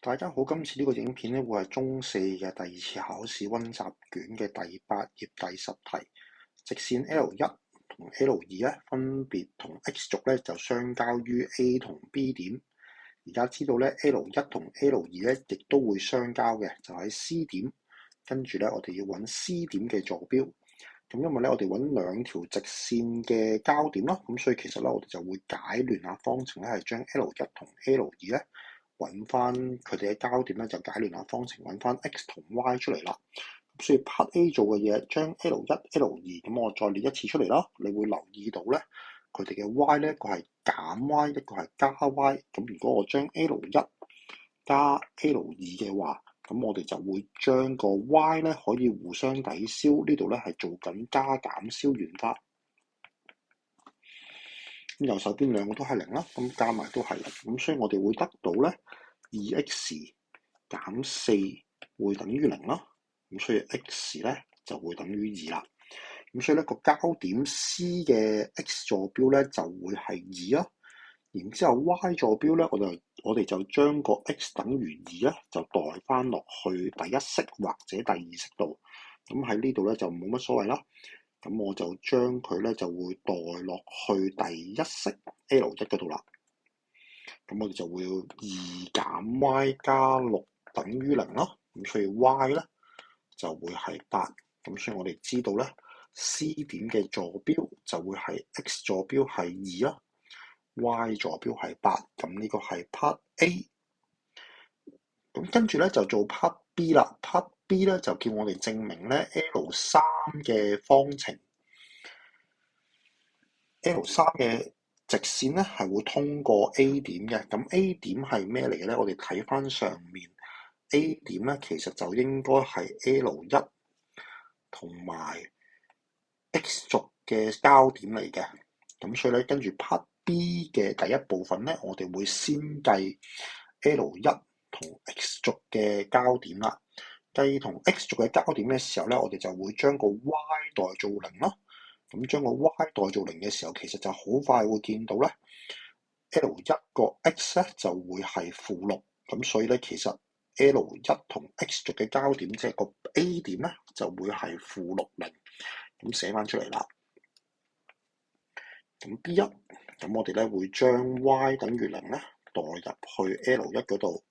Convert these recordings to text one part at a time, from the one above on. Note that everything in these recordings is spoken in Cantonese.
大家好，今次呢個影片咧會係中四嘅第二次考試溫習卷嘅第8頁第10題，直線 L1 同 L2咧分別同 X 軸咧就相交於 A 同 B 點。而家知道咧 L1 同 L2咧亦都會相交嘅，就喺 C 點。跟住咧我哋要揾 C 點嘅坐標。咁因為咧我哋揾兩條直線嘅交點啦，咁所以其實咧我哋就會解聯立方程咧係將 L1 同 L2咧揾翻佢哋嘅交點咧，就解聯立方程揾翻 x 同 y 出嚟啦。所以 part A 做嘅嘢，將 L1、L2 咁我再列一次出嚟啦。你會留意到咧，佢哋嘅 y 咧一個係減 y，一個係加 y。咁如果我將 L1 加 L2嘅話，咁我哋就會將個 y 咧可以互相抵消，呢度咧係做緊加減消元法。咁右手邊兩個都係零啦，咁加埋都係零，咁所以我哋會得到咧 2x 減4會等於0啦，咁所以 x 咧就會等於2啦。咁所以咧個交點 C 嘅 x 坐標咧就會係2啦。然之後 y 坐標咧，我哋就將個 x 等於2咧就代翻落去第一式或者第二式度。咁喺呢度咧就冇乜所謂啦。咁我就將佢咧就會代落去第一式 L1 嗰度啦。咁我哋就會2減 y 加6等於0啦。咁所以 y 咧就會係8。咁所以我哋知道咧 C 點嘅坐標就會係 x 坐標係2啦， y 坐標係8。咁呢個係 part A。咁跟住咧就做 part B 啦。part B 咧就叫我哋證明咧 L3 嘅方程。L3 嘅直線咧係會通過 A 點嘅。咁 A 點係咩嚟嘅咧？我哋睇翻上面 A 點咧，其實就應該係 L1 同埋 X 軸嘅交點嚟嘅。咁所以咧，跟住 part B 嘅第一部分咧，我哋會先計 L1 同 X 軸嘅交點啦。計同 X 軸嘅交點嘅時候咧，我哋就會將個 y 代做0咯。咁將個 y 代做0嘅時候，其實就好快會見到咧 L1 個 x 咧就會係-6。咁所以咧，其實 L1 同 x 軸嘅交點，即係個 A 點咧，就會係-60。咁寫翻出嚟啦。咁 B1，咁我哋咧會將 y 等於0咧代入去 L1 嗰度。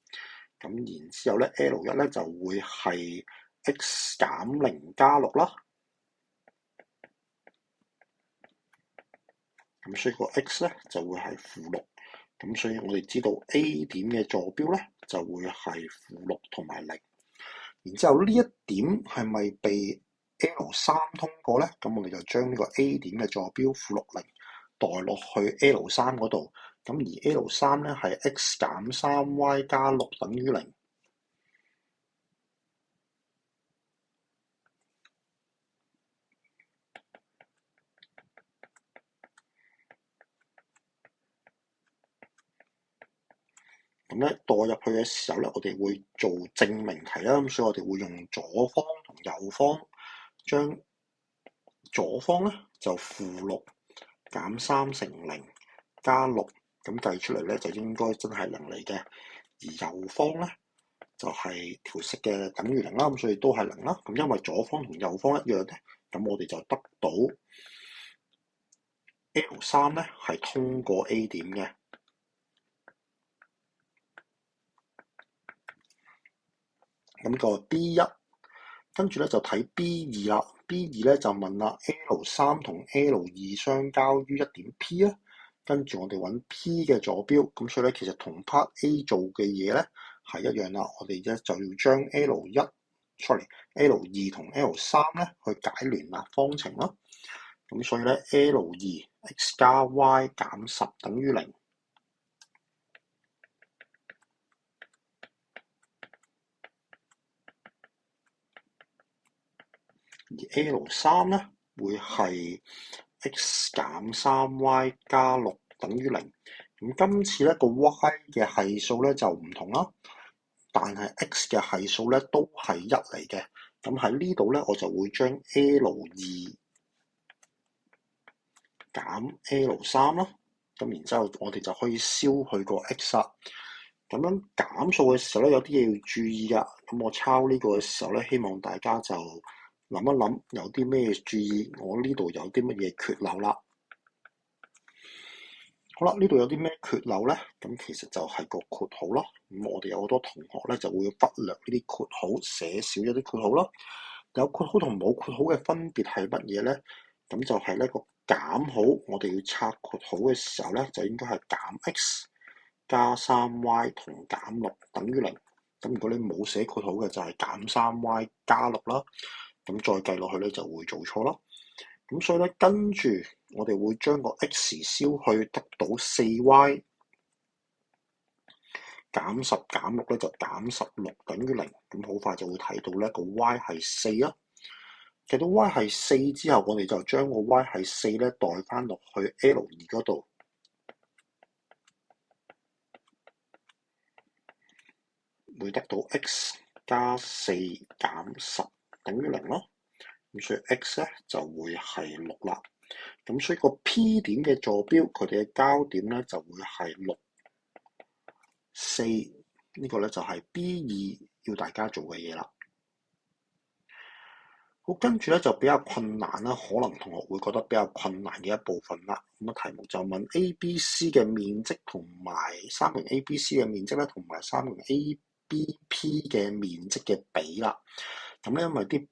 咁然之後咧 L1 咧就會係 x 減0加6啦。咁所以個 x 咧就會係-6。咁所以我哋知道 A 點嘅坐標咧就會係-6同埋0。然之後呢一點係咪被 L3 通過咧？咁我哋就將呢個 A 點嘅坐標-60代落去 L3 嗰度。咁而 L3 咧係 x 減3y 加6等於0。咁咧代入去嘅時候咧，我哋會做證明題啦。咁所以我哋會用左方同右方，將左方咧就-6減3乘0加6，咁計出嚟咧就應該真係0嚟嘅。而右方咧就係條式嘅等於0啦，咁所以都係0啦。咁因為左方同右方一樣咧，咁我哋就得到 L3 咧係通過 A 點嘅。咁個 B1，跟住咧就睇 B2 啦。B2 咧就問啦 ，L3 同 L2 相交於一點 P 啊。跟住我哋揾 P 嘅坐標，咁所以咧其實同 part A 做嘅嘢咧係一樣啦。我哋咧就要將 L2 同 L3 咧去解聯立方程啦。咁所以咧 L2 x 加 y 減10等於0。而 L3 咧會係 x 減3y 加6等於0。咁今次咧個 y 嘅係數咧就唔同啦，但係 x 嘅係數咧都係1嚟嘅。咁喺呢度咧我就會將 L2 減 L3 啦。咁然之後我哋就可以消去個 x 啦。咁樣減數嘅時候咧，有啲嘢要注意噶。咁我抄呢個嘅時候咧，希望大家就諗一諗有啲咩注意，我呢度有啲乜嘢缺漏啦。好啦，呢度有啲咩缺漏咧？咁其實就係個括號咯。咁我哋有好多同學咧就會忽略呢啲括號，寫少咗啲括號咯。有括號同冇括號嘅分別係乜嘢咧？咁就係呢個減號，我哋要拆括號嘅時候咧，就應該係減 x 加3y同減6等於0。咁如果你冇寫括號嘅，就係減3y 加6啦。咁再計落去咧，就會做錯咯。咁所以咧，跟住我哋會將個 x 消去，得到4y 減10減6咧，就減16等於0。咁好快就會睇到咧個 y 係4啊。睇到 y 係4之後，我哋就將個 y 係4咧代翻落去 L2嗰度，會得到 x 加4減10等於0咯。咁所以 x 咧就會係6啦。咁所以個 P 點嘅坐標，佢哋嘅交點咧就會係6、4。呢個咧就係 B2要大家做嘅嘢啦。好，跟住咧就比較困難啦，可能同學會覺得比較困難嘅一部分啦。咁啊題目就問 ABC 嘅面積同埋三角形 ABC 嘅面積咧，同埋三角形 ABP 嘅面積嘅比啦。咁咧因為啲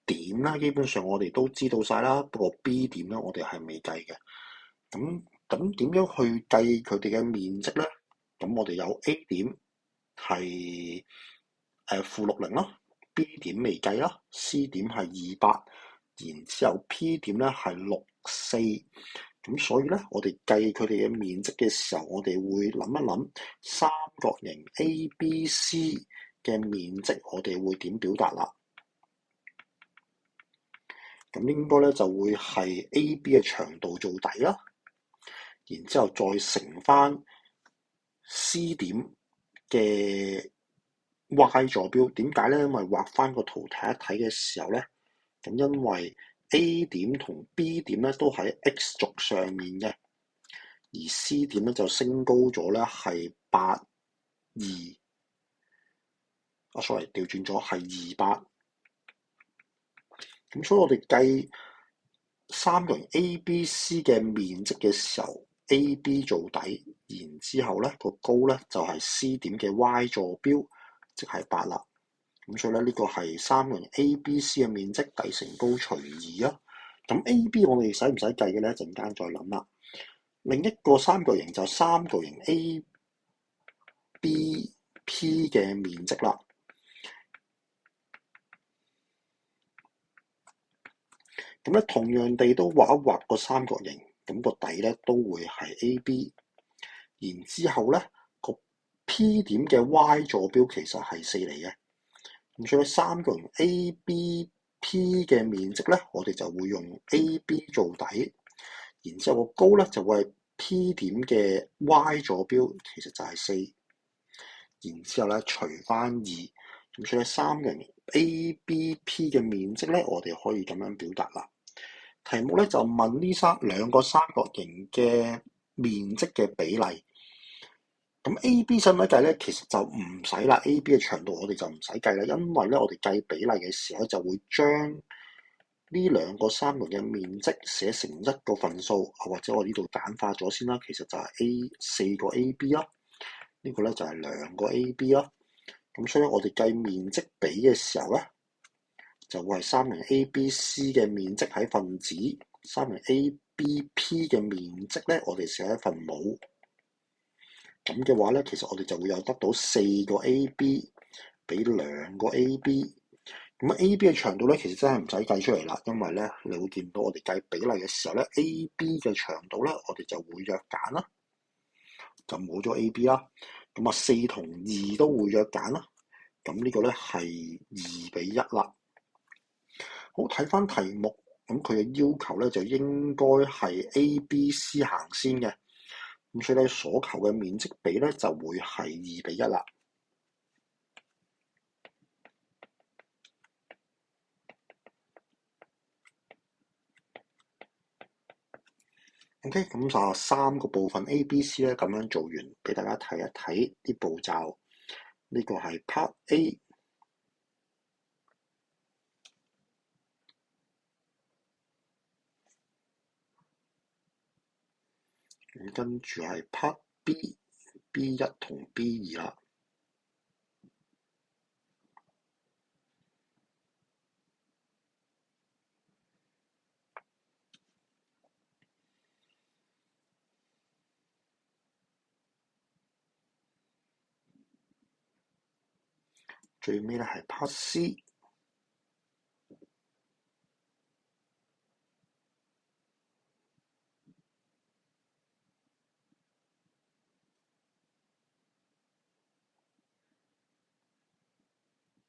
點咧基本上我哋都知道晒啦，不過 B 點咧我哋係未計嘅。咁點樣去計佢哋嘅面積咧？咁我哋有 A 點係-60啦。B 點未計啦 ，C 點係200，然之後 P 點咧係64，咁所以咧，我哋計佢哋嘅面積嘅時候，我哋會諗一諗三角形 ABC 嘅面積，我哋會點表達啦？咁應該咧就會係 AB 嘅長度做底啦，然之後再乘翻 C 點嘅Y 坐標。點解咧？因為畫翻個圖睇一睇嘅時候咧，咁因為 A 點同 B 點咧都喺 X 軸上面嘅，而 C 點咧就升高咗咧係82，sorry 調轉咗係28。咁所以我哋計三角形 ABC 嘅面積嘅時候，AB 做底，然之後咧個高咧就係 C 點嘅 Y 坐標，即係8啦。咁所以咧呢個係三角形 ABC 嘅面積，底乘高除2啊。咁 AB 我哋使唔使計嘅咧？一陣間再諗啦。另一個三角形就三角形 ABP 嘅面積啦。咁咧同樣地都畫一畫個三角形，咁個底咧都會係 AB。然之後咧個 P 點嘅 Y 坐標其實係4嚟嘅。咁所以三角形 ABP 嘅面積咧，我哋就會用 AB 做底，然之後個高咧就會係 P 點嘅 Y 坐標，其實就係4，然之後咧除翻2，咁所以三角形 ABP 嘅面積咧，我哋可以咁樣表達啦。題目咧就問呢兩個三角形嘅面積嘅比例。咁 A、B 使唔使計咧？其實就唔使啦。A、B 嘅長度我哋就唔使計啦，因為咧我哋計比例嘅時候就會將呢兩個三角嘅面積寫成一個份數，或者我呢度簡化咗先啦。其實就係 4個 AB 啦，呢個咧就係2個 AB 啦。咁所以我哋計面積比嘅時候咧，就會係三角形 ABC 嘅面積喺分子，三角形 ABP 嘅面積咧，我哋寫喺分母。咁嘅話咧，其實我哋就會有得到4個 AB 比2個 AB。咁 AB 嘅長度咧，其實真係唔使計出嚟啦，因為咧你會見到我哋計比例嘅時候咧，AB 嘅長度咧，我哋就會約減啦，就冇咗 AB 啦。咁啊4同2都會約減啦。咁呢個咧係2:1啦。好，睇翻題目，咁佢嘅要求咧就應該係 A、B、C 行先嘅。咁所以咧，所求嘅面積比咧就會係2:1啦。OK，咁就三個部分 A、B、C 咧咁樣做完，俾大家睇一睇啲步驟。呢個係 Part A，咁跟住係 Part B，B 一同 B 二啦。最尾咧係 Part C。